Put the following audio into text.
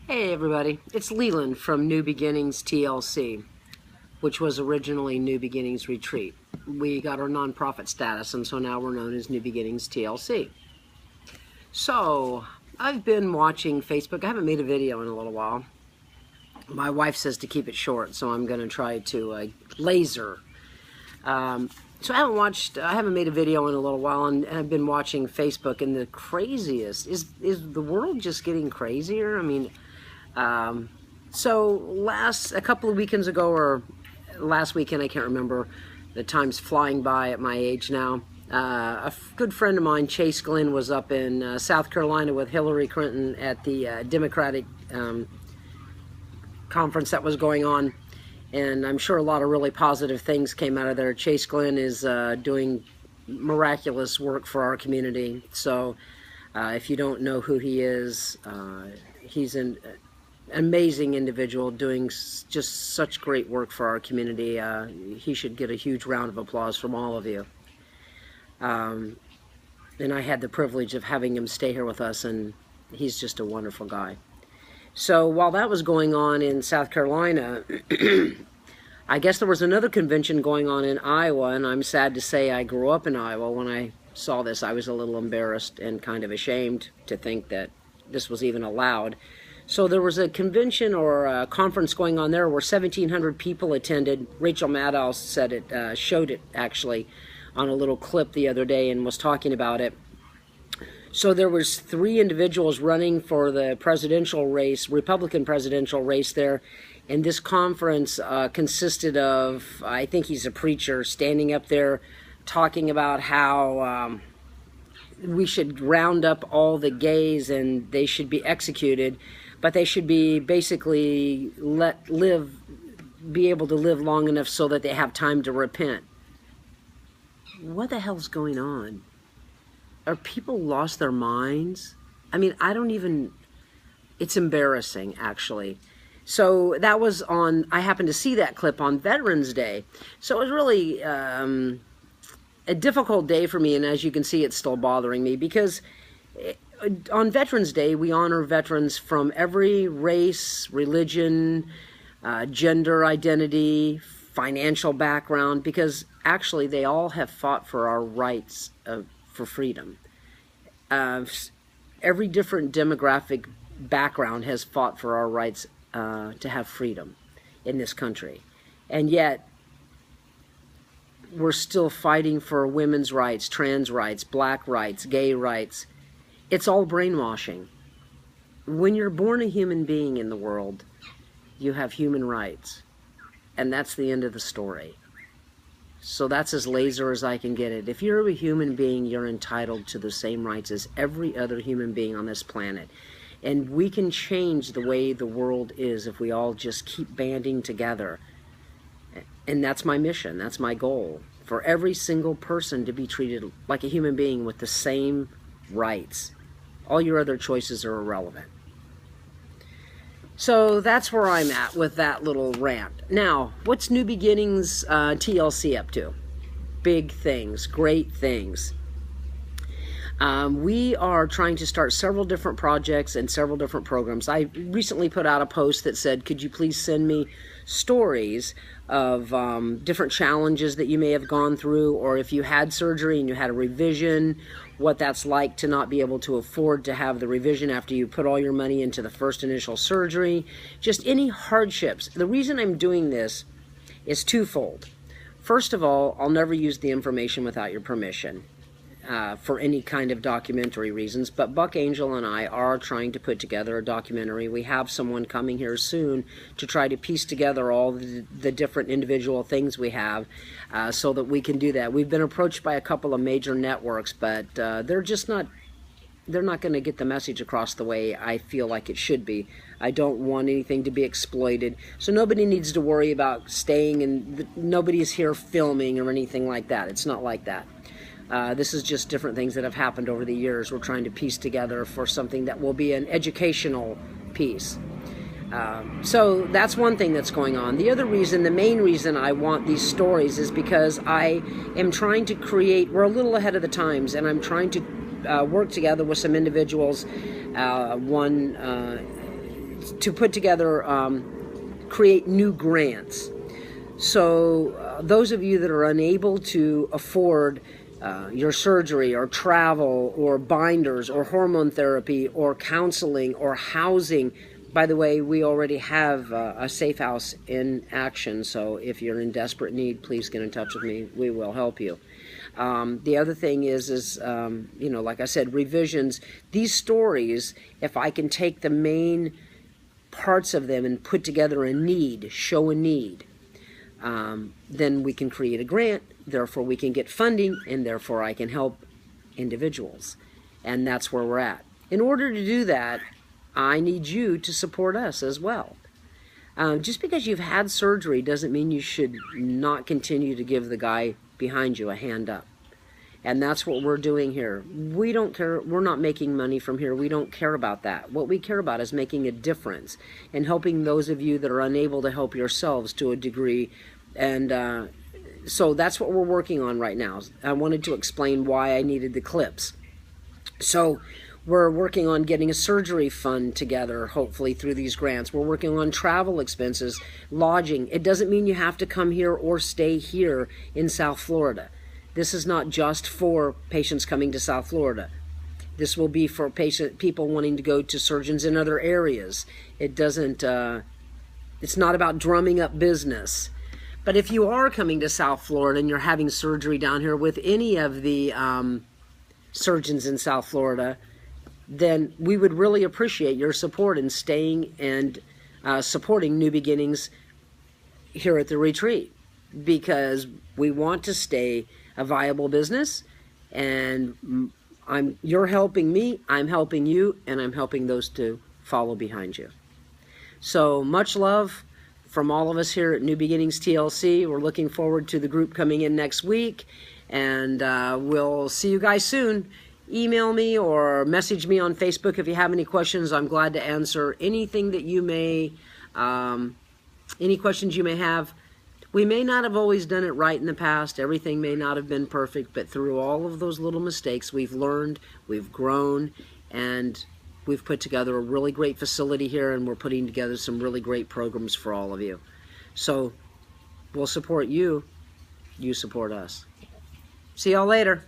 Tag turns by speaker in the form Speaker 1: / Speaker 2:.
Speaker 1: Hey everybody, it's Leland from New Beginnings TLC, which was originally New Beginnings Retreat. We got our nonprofit status, and so now we're known as New Beginnings TLC. So, I've been watching Facebook. I haven't made a video in a little while. My wife says to keep it short, so I'm going to try to laser. So I haven't made a video in a little while, and I've been watching Facebook, and the craziest, is the world just getting crazier? I mean, so a couple of weekends ago, or last weekend, I can't remember, the time's flying by at my age now. A good friend of mine, Chase Glenn, was up in South Carolina with Hillary Clinton at the Democratic conference that was going on, and I'm sure a lot of really positive things came out of there. Chase Glenn is doing miraculous work for our community. So if you don't know who he is, he's an amazing individual doing just such great work for our community. He should get a huge round of applause from all of you. And I had the privilege of having him stay here with us, and he's just a wonderful guy. So while that was going on in South Carolina, I guess there was another convention going on in Iowa, and I'm sad to say I grew up in Iowa. When I saw this, I was a little embarrassed and kind of ashamed to think that this was even allowed. So there was a convention or a conference going on there where 1,700 people attended. Rachel Maddow said it, showed it actually on a little clip the other day and was talking about it. So there was 3 individuals running for the presidential race, Republican presidential race there, and this conference consisted of, I think he's a preacher, standing up there talking about how we should round up all the gays and they should be executed, but they should be basically be able to live long enough so that they have time to repent. What the hell's going on? Are people lost their minds? I mean, it's embarrassing, actually. So that was I happened to see that clip on Veterans Day. So it was really a difficult day for me, and as you can see, it's still bothering me, because on Veterans Day, we honor veterans from every race, religion, gender identity, financial background, because actually they all have fought for our rights for freedom. Every different demographic background has fought for our rights to have freedom in this country. And yet, we're still fighting for women's rights, trans rights, black rights, gay rights. It's all brainwashing. When you're born a human being in the world, you have human rights. And that's the end of the story. So that's as laser as I can get it. If you're a human being, you're entitled to the same rights as every other human being on this planet. And we can change the way the world is if we all just keep banding together. And that's my mission, that's my goal. For every single person to be treated like a human being with the same rights. All your other choices are irrelevant. So that's where I'm at with that little rant. Now, what's New Beginnings TLC up to? Big things, great things. We are trying to start several different projects and several different programs. I recently put out a post that said, could you please send me stories of different challenges that you may have gone through, or if you had surgery and you had a revision, what that's like to not be able to afford to have the revision after you put all your money into the first initial surgery. Just any hardships. The reason I'm doing this is twofold. First of all, I'll never use the information without your permission. For any kind of documentary reasons, but Buck Angel and I are trying to put together a documentary. We have someone coming here soon to try to piece together all the different individual things we have so that we can do that. We've been approached by a couple of major networks, but they're not going to get the message across the way I feel like it should be. I don't want anything to be exploited, so nobody needs to worry about staying, and nobody's here filming or anything like that. It's not like that. This is just different things that have happened over the years we're trying to piece together for something that will be an educational piece. So that's one thing that's going on. The other reason, the main reason I want these stories is because I am trying to create, we're a little ahead of the times, and I'm trying to work together with some individuals, one to put together, create new grants. So those of you that are unable to afford your surgery or travel or binders or hormone therapy or counseling or housing, by the way, we already have a safe house in action, so if you're in desperate need, please get in touch with me. We will help you. The other thing is you know, like I said, revisions. These stories, if I can take the main parts of them and put together a need, show a need, then we can create a grant, therefore we can get funding, and therefore I can help individuals. And that's where we're at. In order to do that, I need you to support us as well. Just because you've had surgery doesn't mean you should not continue to give the guy behind you a hand up. And that's what we're doing here. We don't care. We're not making money from here. We don't care about that. What we care about is making a difference and helping those of you that are unable to help yourselves to a degree. And so that's what we're working on right now. I wanted to explain why I needed the clips. So we're working on getting a surgery fund together, hopefully through these grants. We're working on travel expenses, lodging. It doesn't mean you have to come here or stay here in South Florida. This is not just for patients coming to South Florida. This will be for people wanting to go to surgeons in other areas. It doesn't, it's not about drumming up business. But if you are coming to South Florida and you're having surgery down here with any of the surgeons in South Florida, then we would really appreciate your support in staying and supporting New Beginnings here at the retreat, because we want to stay a viable business, and you're helping me, I'm helping you, and I'm helping those to follow behind you. So much love from all of us here at New Beginnings TLC. We're looking forward to the group coming in next week, and we'll see you guys soon. Email me or message me on Facebook if you have any questions. I'm glad to answer anything that you may, any questions you may have. We may not have always done it right in the past. Everything may not have been perfect, but through all of those little mistakes, we've learned, we've grown, and we've put together a really great facility here, and we're putting together some really great programs for all of you. So we'll support you. You support us. See y'all later.